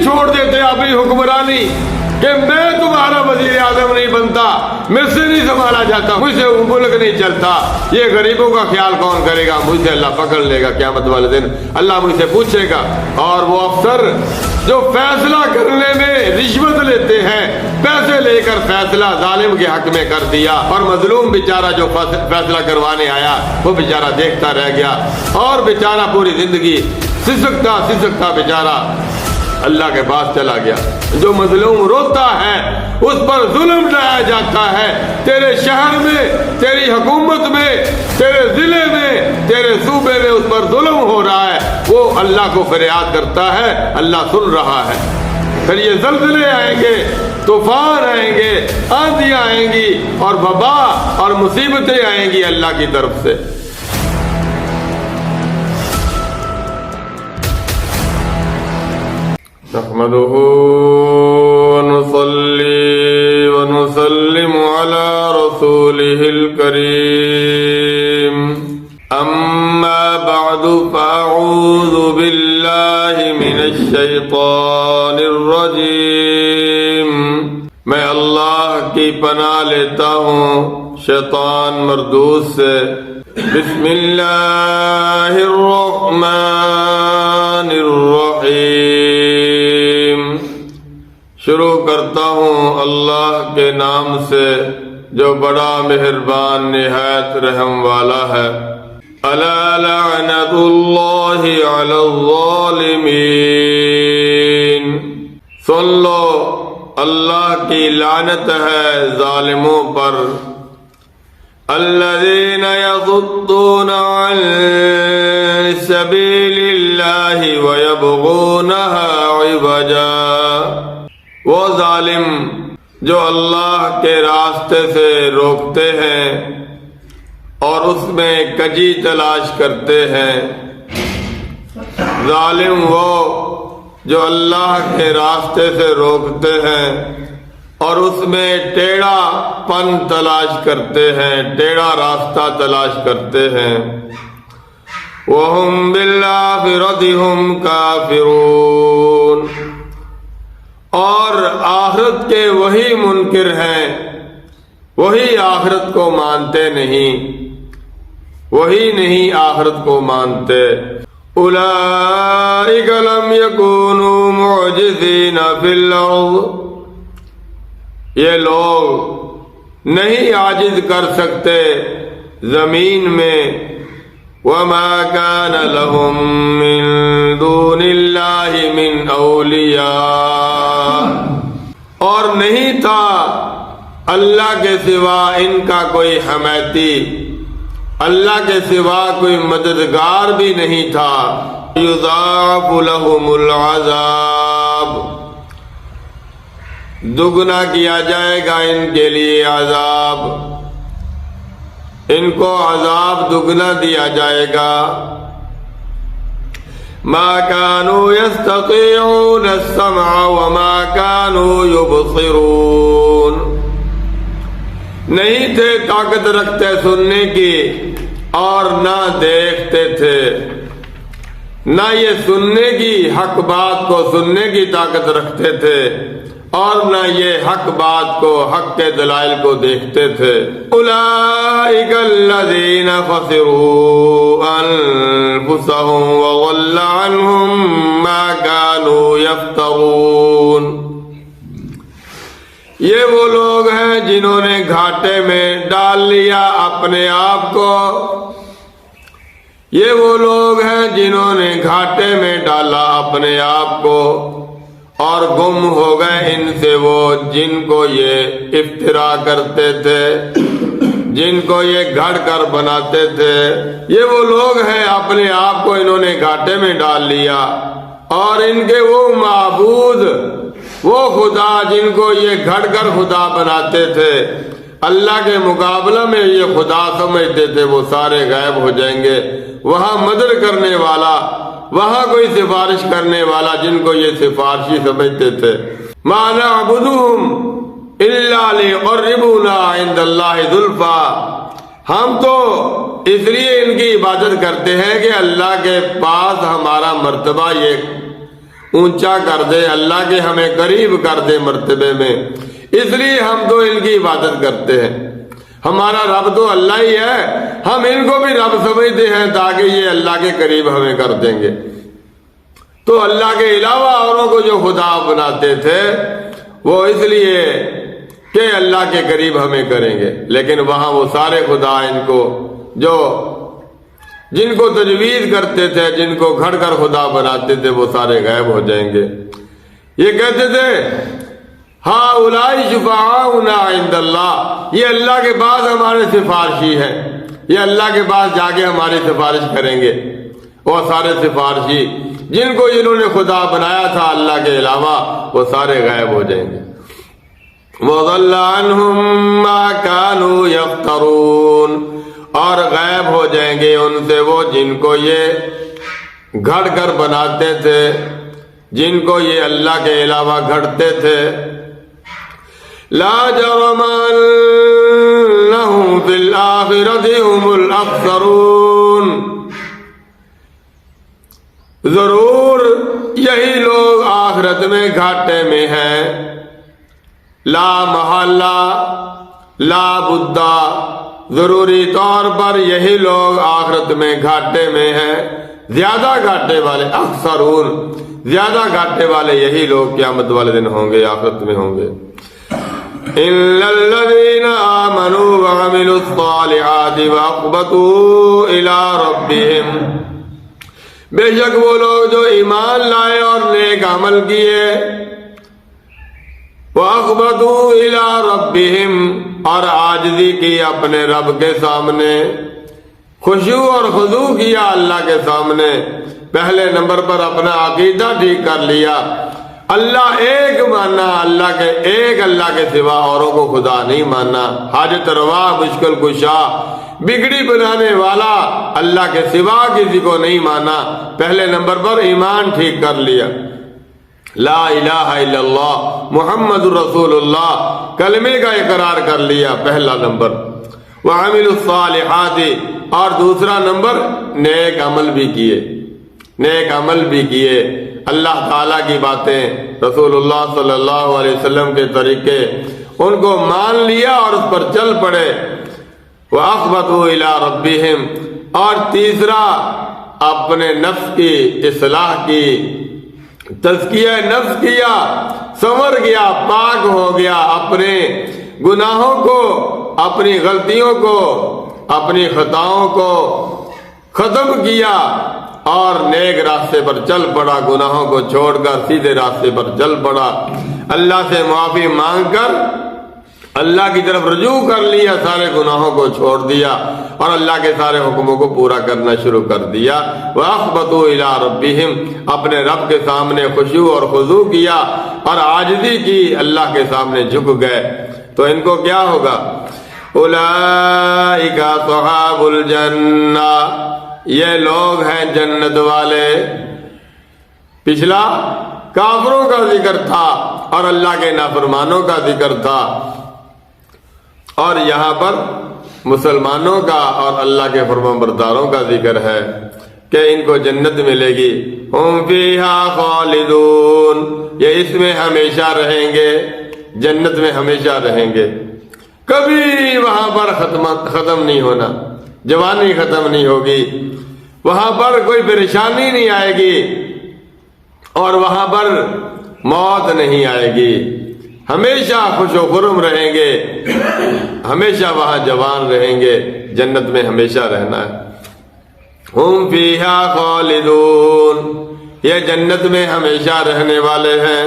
چھوڑ دیتے اپنی حکمرانی کہ میں تمہارا وزیر اعظم نہیں بنتا، مجھ سے نہیں سنبھالا جاتا، مجھ سے ملک نہیں چلتا، یہ غریبوں کا خیال کون کرے گا، مجھ سے اللہ پکڑ لے گا قیامت والے دن، اللہ مجھ سے پوچھے گا۔ اور وہ افسر جو فیصلہ کرنے میں رشوت لیتے ہیں، پیسے لے کر فیصلہ ظالم کے حق میں کر دیا، اور مظلوم بیچارہ جو فیصلہ کروانے آیا وہ بیچارہ دیکھتا رہ گیا، اور بیچارہ پوری زندگی سسکتا بیچارہ اللہ کے پاس چلا گیا۔ جو مظلوم روتا ہے اس پر ظلم ڈھایا جاتا ہے، تیرے شہر میں، تیری حکومت میں، تیرے ضلع میں، تیرے صوبے میں اس پر ظلم ہو رہا ہے، وہ اللہ کو فریاد کرتا ہے، اللہ سن رہا ہے۔ پھر یہ زلزلے آئیں گے، طوفان آئیں گے، آندھیاں آئیں گی، اور وبا اور مصیبتیں آئیں گی اللہ کی طرف سے۔ نحمده ونصلي ونسلم على رسوله الكريم، أما بعد فأعوذ بالله من الشيطان الرجيم۔ میں اللہ کی پناہ لیتا ہوں شیطان مردود سے۔ بسم اللہ الرحمن الرحیم، شروع کرتا ہوں اللہ کے نام سے جو بڑا مہربان نہایت رحم والا ہے۔ الا لعنت اللہ علی الظالمین، سن لو اللہ کی لعنت ہے ظالموں پر۔ الذین یصدون عن سبیل اللہ ویبغونها عوجا، وہ ظالم جو اللہ کے راستے سے روکتے ہیں اور اس میں کجی تلاش کرتے ہیں۔ ظالم وہ جو اللہ کے راستے سے روکتے ہیں اور اس میں ٹیڑھا پن تلاش کرتے ہیں، ٹیڑھا راستہ تلاش کرتے ہیں۔ وَهُمْ بِالْآخِرَةِ هُمْ كَافِرُونَ، اور آخرت کے وہی منکر ہیں، وہی آخرت کو مانتے نہیں، وہی نہیں آخرت کو مانتے۔ أُولَئِكَ لَمْ يَكُونُوا مُعْجِزِينَ فِي الْأَرْضِ، یہ لوگ نہیں عاجز کر سکتے زمین میں۔ وَمَا كَانَ لَهُم مِّن دُونِ اللَّهِ مِنْ أَوْلِيَاءَ، اور نہیں تھا اللہ کے سوا ان کا کوئی حمایتی، اللہ کے سوا کوئی مددگار بھی نہیں تھا۔ يُضَاعَفُ لَهُمُ الْعَذَابُ، دگنا کیا جائے گا ان کے لیے عذاب، ان کو عذاب دگنا دیا جائے گا۔ ما كانوا يستطيعون السمع وما كانوا يبصرون، نہیں تھے طاقت رکھتے سننے کی اور نہ دیکھتے تھے، نہ یہ سننے کی حق بات کو سننے کی طاقت رکھتے تھے اور نہ یہ حق بات کو، حق کے دلائل کو دیکھتے تھے۔ اولئک الذین خسروا انفسهم وضل عنهم ما كانوا یفترون، یہ وہ لوگ ہیں جنہوں نے گھاٹے میں ڈال لیا اپنے آپ کو، یہ وہ لوگ ہیں جنہوں نے گھاٹے میں ڈالا اپنے آپ کو، اور گم ہو گئے ان سے وہ جن کو یہ افترا کرتے تھے، جن کو یہ گھڑ کر بناتے تھے۔ یہ وہ لوگ ہیں اپنے آپ کو انہوں نے گھاٹے میں ڈال لیا، اور ان کے وہ معبود، وہ خدا جن کو یہ گھڑ کر خدا بناتے تھے، اللہ کے مقابلہ میں یہ خدا سمجھتے تھے، وہ سارے غائب ہو جائیں گے۔ وہاں مدد کرنے والا، وہاں کوئی سفارش کرنے والا جن کو یہ سفارشی سمجھتے تھے۔ مَا نَعْبُدُهُمْ إِلَّا لِيُقَرِّبُونَا عِندَ اللَّهِ زُلْفَىٰ، ہم تو اس لیے ان کی عبادت کرتے ہیں کہ اللہ کے پاس ہمارا مرتبہ یہ اونچا کر دے، اللہ کے ہمیں قریب کر دے مرتبے میں، اس لیے ہم تو ان کی عبادت کرتے ہیں۔ ہمارا رب تو اللہ ہی ہے، ہم ان کو بھی رب سمجھتے ہیں تاکہ یہ اللہ کے قریب ہمیں کر دیں گے۔ تو اللہ کے علاوہ اوروں کو جو خدا بناتے تھے وہ اس لیے کہ اللہ کے قریب ہمیں کریں گے، لیکن وہاں وہ سارے خدا ان کو جن کو تجویز کرتے تھے، جن کو گھڑ کر خدا بناتے تھے، وہ سارے غائب ہو جائیں گے۔ یہ کہتے تھے ہؤلاء شفعاؤنا عند اللہ، یہ اللہ کے پاس ہمارے سفارشی ہیں، یہ اللہ کے پاس جا کے ہماری سفارش کریں گے۔ وہ سارے سفارشی جن کو جنہوں نے خدا بنایا تھا اللہ کے علاوہ، وہ سارے غائب ہو جائیں گے۔ وَضَلَّ عَنْهُمْ مَا كَانُوا يَفْتَرُونَ، اور غائب ہو جائیں گے ان سے وہ جن کو یہ گھڑ کر بناتے تھے، جن کو یہ اللہ کے علاوہ گھڑتے تھے۔ لا جرم انہم فی الآخرۃ هم الاخسرون، ضرور یہی لوگ آخرت میں گھاٹے میں ہیں۔ لا محالہ لا بدہ، ضروری طور پر یہی لوگ آخرت میں گھاٹے میں ہیں، زیادہ گھاٹے والے، اخسرون زیادہ گھاٹے والے یہی لوگ قیامت والے دن ہوں گے، آخرت میں ہوں گے۔ الا الذین آمنوا وعملوا الصالحات واخبتوا الی ربہم، بے شک وہ لوگ جو ایمان لائے اور نیک عمل کیے، وَأَخْبَتُوا إِلَىٰ رَبِّهِمْ، اور عاجزی کی اپنے رب کے سامنے، خشوع اور خضوع کیا اللہ کے سامنے۔ پہلے نمبر پر اپنا عقیدہ ٹھیک کر لیا، اللہ ایک ماننا، اللہ کے سوا اوروں کو خدا نہیں ماننا، حاجت روا، مشکل کشا، بگڑی بنانے والا اللہ کے سوا کسی کو نہیں مانا۔ پہلے نمبر پر ایمان ٹھیک کر لیا، لا الہ الا اللہ محمد رسول اللہ، کلمے کا اقرار کر لیا پہلا نمبر۔ وعملوا الصالحات، اور دوسرا نمبر نیک عمل بھی کیے، نیک عمل بھی کیے، اللہ تعالیٰ کی باتیں، رسول اللہ صلی اللہ علیہ وسلم کے طریقے، ان کو مان لیا اور اس پر چل پڑے۔ وَأَخْبَتُوا إِلَىٰ رَبِّهِمْ، اور تیسرا اپنے نفس کی اصلاح کی، تزکیہ نفس کیا، سنور گیا، پاک ہو گیا، اپنے گناہوں کو، اپنی غلطیوں کو، اپنی خطاؤں کو ختم کیا اور نیک راستے پر چل پڑا، گناہوں کو چھوڑ کر سیدھے راستے پر چل پڑا، اللہ سے معافی مانگ کر اللہ کی طرف رجوع کر لیا، سارے گناہوں کو چھوڑ دیا اور اللہ کے سارے حکموں کو پورا کرنا شروع کر دیا۔ وَأَخْبَتُوا إِلَىٰ رَبِّهِمْ، اپنے رب کے سامنے خشوع اور خضوع کیا اور عاجزی کی، اللہ کے سامنے جھک گئے، تو ان کو کیا ہوگا؟ اولئک اصحاب الجنہ، یہ لوگ ہیں جنت والے۔ پچھلا کافروں کا ذکر تھا اور اللہ کے نافرمانوں کا ذکر تھا، اور یہاں پر مسلمانوں کا اور اللہ کے فرمانبرداروں کا ذکر ہے کہ ان کو جنت ملے گی۔ ہم فیہا خالدون، یہ اس میں ہمیشہ رہیں گے، جنت میں ہمیشہ رہیں گے، کبھی وہاں پر ختم نہیں ہونا، جوانی ختم نہیں ہوگی، وہاں پر کوئی پریشانی نہیں آئے گی اور وہاں پر موت نہیں آئے گی، ہمیشہ خوش و خرم رہیں گے، ہمیشہ وہاں جوان رہیں گے، جنت میں ہمیشہ رہنا ہے۔ ہم فیہا خالدون، یہ جنت میں ہمیشہ رہنے والے ہیں۔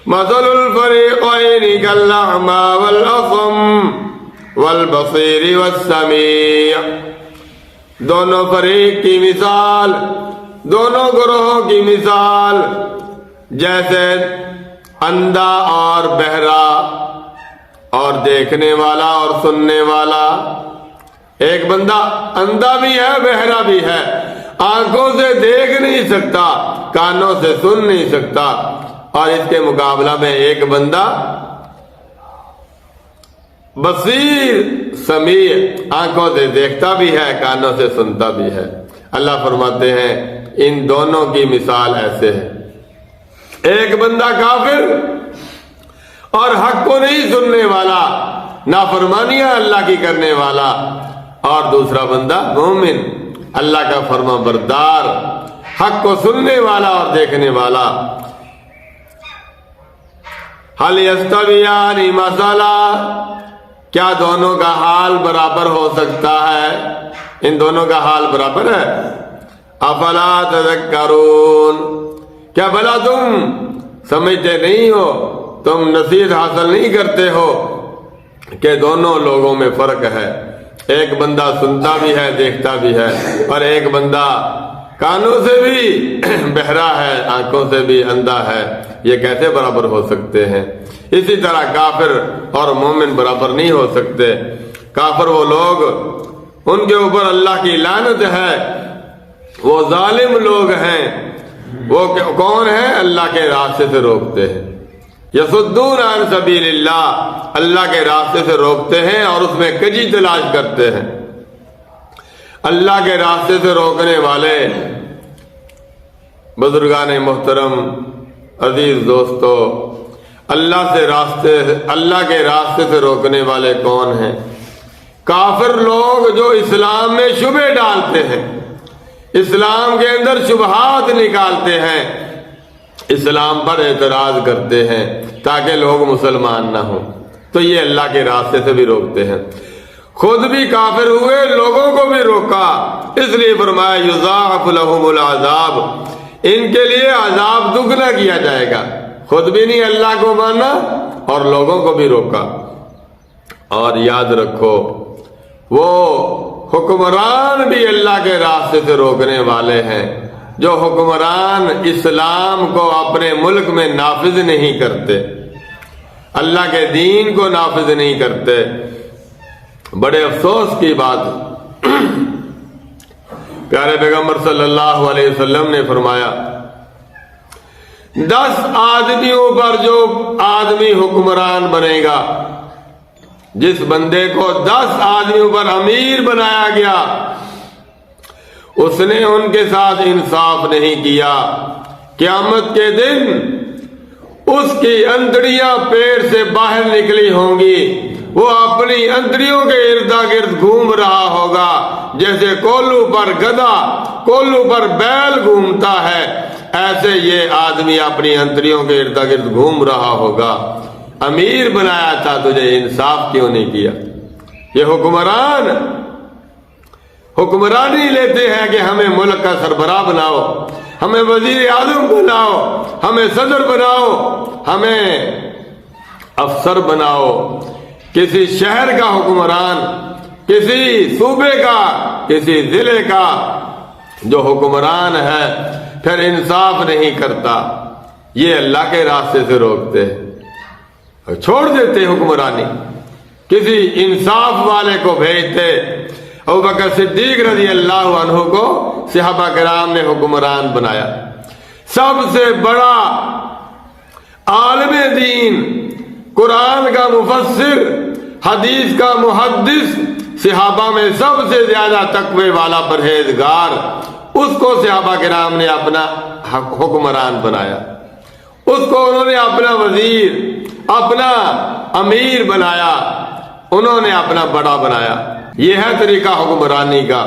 مثل الفریقین کالاعمی والاصم والبصیر والسمیع، دونوں فریق کی مثال، دونوں گروہوں کی مثال جیسے اندھا اور بہرا اور دیکھنے والا اور سننے والا۔ ایک بندہ اندھا بھی ہے، بہرا بھی ہے، آنکھوں سے دیکھ نہیں سکتا، کانوں سے سن نہیں سکتا، اور اس کے مقابلہ میں ایک بندہ بصیر سمیع، آنکھوں سے دیکھتا بھی ہے، کانوں سے سنتا بھی ہے۔ اللہ فرماتے ہیں ان دونوں کی مثال ایسے ہے، ایک بندہ کافر اور حق کو نہیں سننے والا، نافرمانیاں اللہ کی کرنے والا، اور دوسرا بندہ مومن، اللہ کا فرما بردار، حق کو سننے والا اور دیکھنے والا۔ حل یستویان مثلا، کیا دونوں کا حال برابر ہو سکتا ہے؟ ان دونوں کا حال برابر ہے؟ افلا تذکرون، کیا بھلا تم سمجھتے نہیں ہو، تم نصیحت حاصل نہیں کرتے ہو کہ دونوں لوگوں میں فرق ہے؟ ایک بندہ سنتا بھی ہے، دیکھتا بھی ہے، اور ایک بندہ کانوں سے بھی بہرا ہے، آنکھوں سے بھی اندھا ہے۔ یہ کیسے برابر ہو سکتے ہیں؟ اسی طرح کافر اور مومن برابر نہیں ہو سکتے۔ کافر وہ لوگ ان کے اوپر اللہ کی لعنت ہے، وہ ظالم لوگ ہیں۔ وہ کون ہیں؟ اللہ کے راستے سے روکتے ہیں، یصدون عن سبیل اللہ، اللہ کے راستے سے روکتے ہیں اور اس میں کجی تلاش کرتے ہیں۔ اللہ کے راستے سے روکنے والے بزرگان محترم، عزیز دوستو، اللہ کے راستے سے روکنے والے کون ہیں؟ کافر لوگ جو اسلام میں شبہ ڈالتے ہیں، اسلام کے اندر شبہات نکالتے ہیں، اسلام پر اعتراض کرتے ہیں تاکہ لوگ مسلمان نہ ہوں، تو یہ اللہ کے راستے سے بھی روکتے ہیں۔ خود بھی کافر ہوئے، لوگوں کو بھی روکا، اس لیے فرمایا یضاعف لہم العذاب، ان کے لیے عذاب دگنا کیا جائے گا۔ خود بھی نہیں اللہ کو مانا اور لوگوں کو بھی روکا۔ اور یاد رکھو، وہ حکمران بھی اللہ کے راستے سے روکنے والے ہیں، جو حکمران اسلام کو اپنے ملک میں نافذ نہیں کرتے، اللہ کے دین کو نافذ نہیں کرتے۔ بڑے افسوس کی بات، پیارے پیغمبر صلی اللہ علیہ وسلم نے فرمایا 10 آدمیوں پر جو آدمی حکمران بنے گا، جس بندے کو 10 آدمیوں پر امیر بنایا گیا، اس نے ان کے ساتھ انصاف نہیں کیا، قیامت کے دن اس کی انتڑیاں پیٹ سے باہر نکلی ہوں گی، وہ اپنی انتڑیوں کے ارد گرد گھوم رہا ہوگا جیسے کولو پر گدھا، کولو پر بیل گھومتا ہے، ایسے یہ آدمی اپنی انتڑیوں کے ارد گرد گھوم رہا ہوگا۔ امیر بنایا تھا، تجھے انصاف کیوں نہیں کیا؟ یہ حکمران حکمرانی لیتے ہیں کہ ہمیں ملک کا سربراہ بناؤ، ہمیں وزیر اعظم بناؤ، ہمیں صدر بناؤ، ہمیں افسر بناؤ، کسی شہر کا حکمران، کسی صوبے کا، کسی ضلع کا جو حکمران ہے، پھر انصاف نہیں کرتا، یہ اللہ کے راستے سے روکتے ہیں، چھوڑ دیتے حکمرانی، کسی انصاف والے کو بھیجتے۔ ابوبکر صدیق رضی اللہ عنہ کو صحابہ کرام نے حکمران بنایا، سب سے بڑا عالم دین، قرآن کا مفسر، حدیث کا محدث، صحابہ میں سب سے زیادہ تقوی والا پرہیزگار، اس کو صحابہ کرام نے اپنا حکمران بنایا، اس کو انہوں نے اپنا وزیر، اپنا امیر بنایا، انہوں نے اپنا بڑا بنایا۔ یہ ہے طریقہ حکمرانی کا۔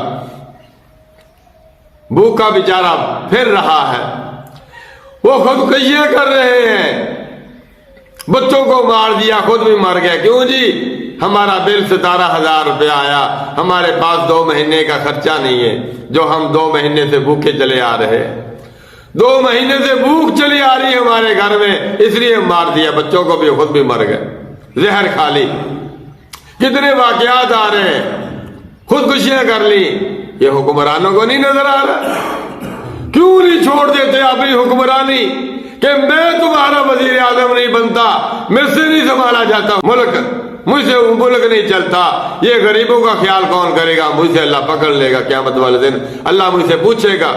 بھوکا بیچارہ پھر رہا ہے، وہ خودکشیاں کر رہے ہیں، بچوں کو مار دیا، خود بھی مر گئے۔ کیوں جی؟ ہمارا بل 17,000 روپے آیا، ہمارے پاس 2 مہینے کا خرچہ نہیں ہے، جو ہم 2 مہینے سے بھوکے چلے آ رہے، 2 مہینے سے بھوک چلی آ رہی ہے ہمارے گھر میں، اس لیے مار دیا، بچوں کو بھی، خود بھی مر گئے، زہر کھا لی۔ کتنے واقعات آ رہے ہیں، خودکشیاں کر لی۔ یہ حکمرانوں کو نہیں نظر آ رہا؟ کیوں نہیں چھوڑ دیتے اپنی حکمرانی کہ میں تمہارا وزیر اعظم نہیں بنتا، مجھ سے نہیں سنبھالا جاتا ملک، مجھ سے ملک نہیں چلتا، یہ غریبوں کا خیال کون کرے گا؟ مجھ سے اللہ پکڑ لے گا، قیامت والے دن اللہ مجھ سے پوچھے گا۔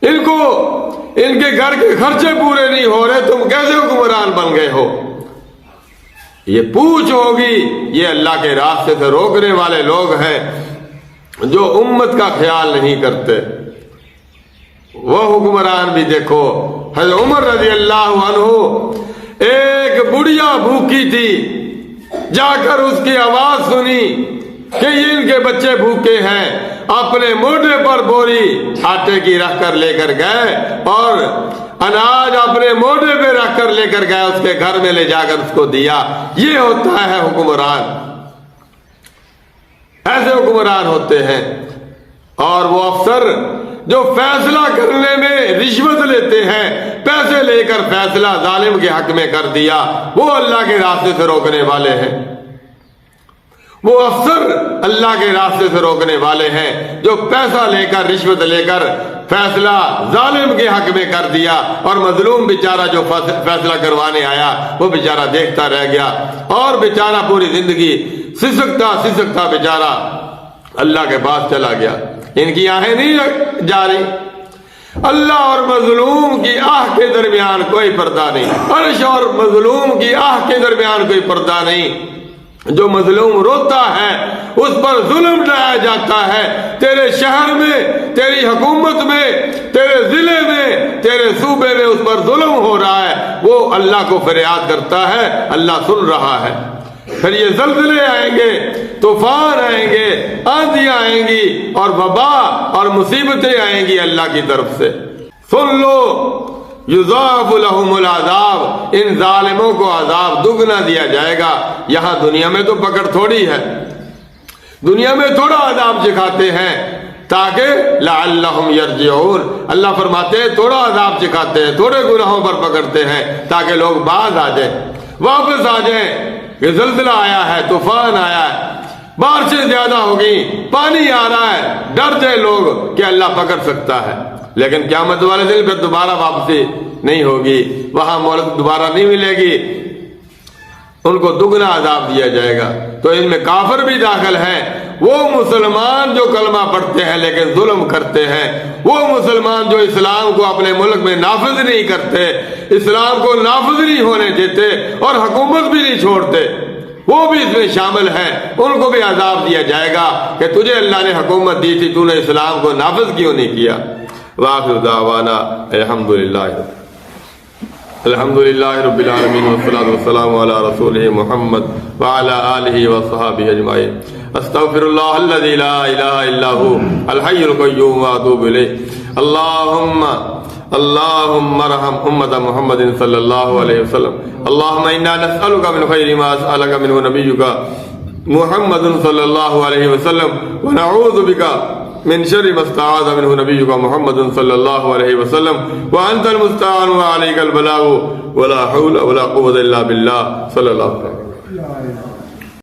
ان کو ان کے گھر کے خرچے پورے نہیں ہو رہے، تم کیسے حکمران بن گئے ہو؟ یہ پوچھ ہوگی۔ یہ اللہ کے راستے سے روکنے والے لوگ ہیں جو امت کا خیال نہیں کرتے۔ وہ حکمران بھی دیکھو حضرت عمر رضی اللہ عنہ ایک بڑھیا بھوکی تھی، جا کر اس کی آواز سنی کہ ان کے بچے بھوکے ہیں، اپنے موڈے پر بوری آٹے کی رکھ کر لے کر گئے اور اناج اپنے موڈے پہ رکھ کر لے کر گئے، اس کے گھر میں لے جا کر اس کو دیا۔ یہ ہوتا ہے حکمران، ایسے حکمران ہوتے ہیں۔ اور وہ افسر جو فیصلہ کرنے میں رشوت لیتے ہیں، پیسے لے کر فیصلہ ظالم کے حق میں کر دیا، وہ اللہ کے راستے سے روکنے والے ہیں۔ وہ افسر اللہ کے راستے سے روکنے والے ہیں جو پیسہ لے کر رشوت لے کر فیصلہ ظالم کے حق میں کر دیا، اور مظلوم بیچارہ جو فیصلہ کروانے آیا وہ بیچارہ دیکھتا رہ گیا، اور بیچارہ پوری زندگی سسکتا بیچارہ اللہ کے پاس چلا گیا۔ ان کی آہیں نہیں جاری، اللہ اور مظلوم کی آہ کے درمیان کوئی پردہ نہیں، عرش اور مظلوم کی آہ کے درمیان کوئی پردہ نہیں۔ جو مظلوم روتا ہے اس پر ظلم ڈھایا جاتا ہے، تیرے شہر میں، تیری حکومت میں، تیرے ضلع میں، تیرے صوبے میں اس پر ظلم ہو رہا ہے، وہ اللہ کو فریاد کرتا ہے، اللہ سن رہا ہے۔ پھر یہ زلزلے آئیں گے، طوفان آئیں گے، آندیاں آئیں گی، اور وبا اور مصیبتیں آئیں گی اللہ کی طرف سے۔ سن لو، یضاعف لہم العذاب، ان ظالموں کو عذاب دگنا دیا جائے گا۔ یہاں دنیا میں تو پکڑ تھوڑی ہے، دنیا میں تھوڑا عذاب چکھاتے ہیں تاکہ لعلہم یرجعون، اللہ فرماتے ہیں تھوڑا عذاب چکھاتے ہیں، تھوڑے گناہوں پر پکڑتے ہیں تاکہ لوگ باز آ جائیں، واپس آ جائیں کہ زلزلہ آیا ہے، طوفان آیا ہے، بارشیں زیادہ ہو گئی، پانی آ رہا ہے، ڈر جائے لوگ کہ اللہ پکڑ سکتا ہے۔ لیکن قیامت والے دن پھر دوبارہ واپسی نہیں ہوگی، وہاں مہلت دوبارہ نہیں ملے گی، ان کو دگنا عذاب دیا جائے گا۔ تو ان میں کافر بھی داخل ہیں، وہ مسلمان جو کلمہ پڑھتے ہیں لیکن ظلم کرتے ہیں، وہ مسلمان جو اسلام کو اپنے ملک میں نافذ نہیں کرتے، اسلام کو نافذ نہیں ہونے دیتے اور حکومت بھی نہیں چھوڑتے، وہ بھی اس میں شامل ہیں، ان کو بھی عذاب دیا جائے گا کہ تجھے اللہ نے حکومت دی تھی، تو نے اسلام کو نافذ کیوں نہیں کیا۔ وآخر دعوانا الحمدللہ رب العالمین، والصلاة والسلام علی رسولہ محمد وعلی آلہ وصحابہ اجمعین۔ استغفر اللہ الذی لا الہ الا هو الحی القیوم واتوب الیہ۔ اللہم ارحم امت محمد صلی اللہ علیہ وسلم۔ اللہم انا نسألک من خیر ما اسألک منہ نبیک محمد صلی اللہ علیہ وسلم، ونعوذ بک من شر ما استعاذ منه نبيك محمد صلى الله عليه وسلم، وأنت المستعان وعليك البلاغ، ولا حول ولا قوة إلا بالله صلى الله عليه وسلم۔